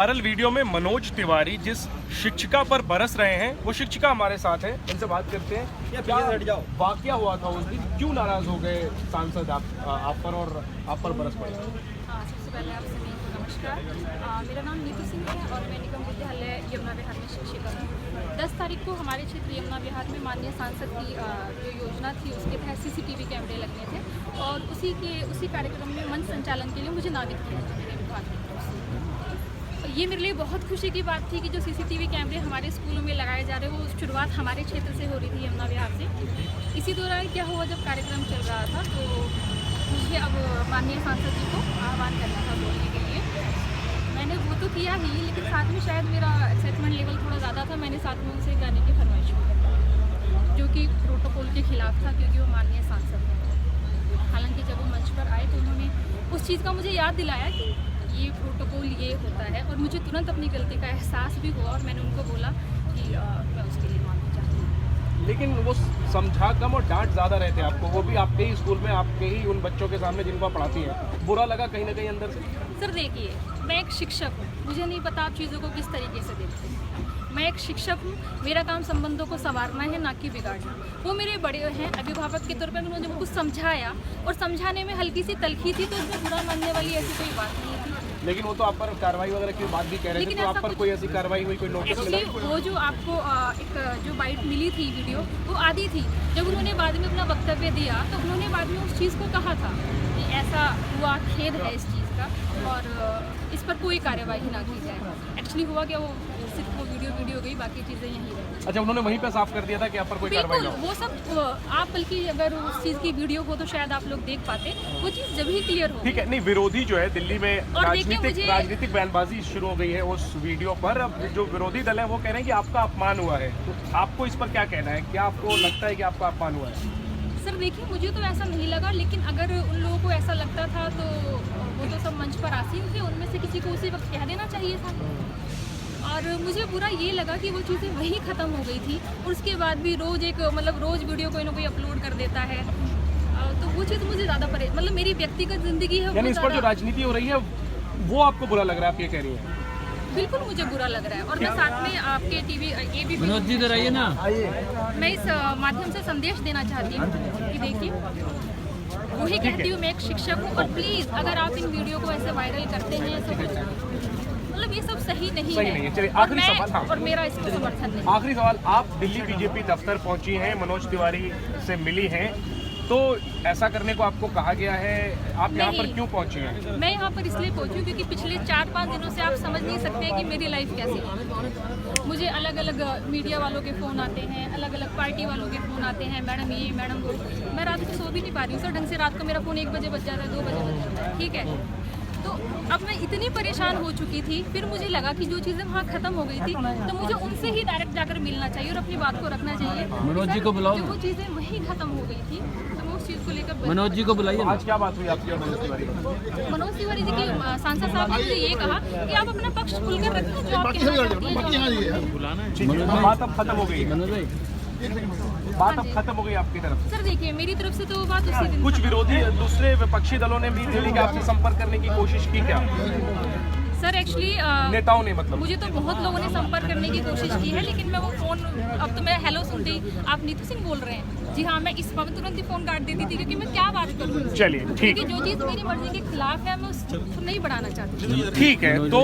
Viral video में मनोज तिवारी जिस शिक्षिका पर बरस रहे हैं वो शिक्षिका हमारे साथ है, इनसे बात करते हैं। क्या वाकया हुआ था उस दिन, क्यों नाराज हो गए सांसद आप पर और आप पर बरस पड़े? सबसे पहले आप सभी को नमस्कार। मेरा नाम नीतू सिंह है और मैं निगम विद्यालय यमुना विहार में शिक्षिका हूँ। 10 तारीख को हमारे क्षेत्र यमुना विहार में माननीय सांसद की जो योजना थी उसके तहत CCTV कैमरे लगने थे और उसी कार्यक्रम में मंच संचालन के लिए मुझे नामित किया था मेरे विभाग की तरफ से। ये मेरे लिए बहुत खुशी की बात थी कि जो CCTV कैमरे हमारे स्कूलों में लगाए जा रहे हैं वो शुरुआत हमारे क्षेत्र से हो रही थी, यमुना विहार से। इसी दौरान क्या हुआ, जब कार्यक्रम चल रहा था तो मुझे अब माननीय सांसद जी को आह्वान करना था बोलने के लिए। मैंने वो तो किया ही, लेकिन साथ में शायद मेरा एक्साइटमेंट लेवल थोड़ा ज़्यादा था। मैंने साथ में उनसे गाने की फरमाइश की जो कि प्रोटोकॉल के खिलाफ था, क्योंकि वो माननीय सांसद हैं। हालांकि जब वो मंच पर आए तो उन्होंने उस चीज़ का मुझे याद दिलाया कि ये प्रोटोकॉल ये होता है, और मुझे तुरंत अपनी गलती का एहसास भी हुआ और मैंने उनको बोला कि मैं उसके लिए माफ़ी चाहती हूँ। लेकिन वो समझा कम और डांट ज़्यादा रहते हैं आपको, वो भी आपके ही स्कूल में, आपके ही उन बच्चों के सामने जिनको आप पढ़ाती हैं। बुरा लगा कहीं ना कहीं अंदर से? सर देखिए, मैं एक शिक्षक हूँ, मुझे नहीं पता आप चीज़ों को किस तरीके से देखते हैं। मैं एक शिक्षक हूँ, मेरा काम संबंधों को संवारना है, ना कि बिगाड़ना। वो मेरे बड़े हैं, अभिभावक के तौर पर उन्होंने जब कुछ समझाया और समझाने में हल्की सी तलखी थी तो उसमें बुरा मानने वाली ऐसी कोई बात नहीं थी। लेकिन वो तो आप पर कार्रवाई वगैरह की बात भी कह रहे थे, तो आप पर कोई ऐसी कार्रवाई हुई, कोई नोटिस मिला? वो जो आपको एक जो बाइट मिली थी वीडियो, वो आधी थी। जब उन्होंने बाद में अपना वक्तव्य दिया तो उन्होंने बाद में उस चीज़ को कहा था कि ऐसा हुआ, खेद है इस चीज़ का और इस पर कोई कार्यवाही ना की जाए। एक्चुअली हुआ क्या, वो सिर्फ वो वीडियो गई, बाकी चीज़ें यहीं रही। अच्छा, उन्होंने वहीं पे साफ कर दिया था कि आप पर कोई कार्रवाई ना हो? वो सब आप बल्कि अगर उस चीज़ की वीडियो हो तो शायद आप लोग देख पाते, वो चीज़ जब ही क्लियर हो। ठीक है, नहीं विरोधी जो है दिल्ली में राजनीतिक बयानबाजी शुरू हो गई है उस वीडियो पर। अब जो विरोधी दल है वो कह रहे हैं कि आपका अपमान हुआ है, तो आपको इस पर क्या कहना है? क्या आपको लगता है कि आपका अपमान हुआ है? सर देखिए, मुझे तो ऐसा नहीं लगा, लेकिन अगर उन लोगों को ऐसा लगता था तो वो तो सब मंच पर आसीन थे, उनमें से किसी को उसी वक्त कह देना चाहिए था। और मुझे बुरा ये लगा कि वो चीज़ें वहीं ख़त्म हो गई थी और उसके बाद भी रोज़ रोज़ वीडियो कोई ना कोई अपलोड कर देता है, तो वो चीज़ मुझे ज़्यादा मेरी व्यक्तिगत ज़िंदगी है। यानी इस पर जो राजनीति हो रही है वो आपको बुरा लग रहा है, आप ये कह रही हैं? बिल्कुल मुझे बुरा लग रहा है और मैं साथ में आपके टीवी ABP मनोज जी इधर आइए ना। मैं इस माध्यम से संदेश देना चाहती हूँ कि देखिए, वही कहती हूँ, मैं एक शिक्षक हूँ और प्लीज़ अगर आप इन वीडियो को ऐसे वायरल करते हैं, ऐसे कुछ ये सब सही नहीं है। चलिए आखिरी सवाल। हाँ। और मेरा इसको समर्थन नहीं। आखिरी सवाल, आप दिल्ली BJP दफ्तर पहुंची हैं, मनोज तिवारी से मिली हैं, तो ऐसा करने को आपको कहा गया है, आप यहाँ पर क्यों पहुंची हैं? मैं यहाँ पर इसलिए पहुंची क्योंकि पिछले 4-5 दिनों से आप समझ नहीं सकते कि मेरी लाइफ कैसी है। मुझे अलग अलग मीडिया वालों के फ़ोन आते हैं, अलग अलग पार्टी वालों के फ़ोन आते हैं, मैडम ये मैडम वो। मैं रात को सो भी नहीं पा रही हूँ सर ढंग से। रात को मेरा फ़ोन 1 बजे बज जाता है, 2 बजे बज जाता है, ठीक है। तो अब मैं इतनी परेशान हो चुकी थी, फिर मुझे लगा कि जो चीज़ें वहाँ ख़त्म हो गई थी तो मुझे उनसे ही डायरेक्ट जाकर मिलना चाहिए और अपनी बात को रखना चाहिए। मनोज जी को बुलाओ। जो वो चीज़ें वहीं ख़त्म हो गई थी तो मैं उस चीज़ को लेकर मनोज जी को बुलाइए। आज क्या बात हुई आपकी और मनोज तिवारी की? मनोज तिवारी जी की सांसद साहब ने मुझे ये कहा कि आप अपना पक्ष खुलकर रखें, जो आप कहना चाहती हैं। बात अब खत्म हो गई है, बात अब खत्म हो गई आपकी तरफ से? सर देखिए, मेरी तरफ से तो वो बात उसी दिन कुछ विरोधी दूसरे विपक्षी दलों ने भी दिल्ली के आपसे संपर्क करने की कोशिश की क्या? सर एक्चुअली नेताओं ने, मतलब मुझे तो बहुत लोगों ने संपर्क करने की कोशिश की है, लेकिन मैं वो फ़ोन, अब तो मैं हेलो सुनते ही आप नीतू सिंह बोल रहे हैं, जी हाँ, मैं इस वक्त तुरंत ही फ़ोन काट देती थी क्योंकि मैं क्या बात करूँ। चलिए ठीक, क्योंकि जो चीज़ मेरी मर्जी के खिलाफ है मैं उसको नहीं बढ़ाना चाहती। ठीक है। तो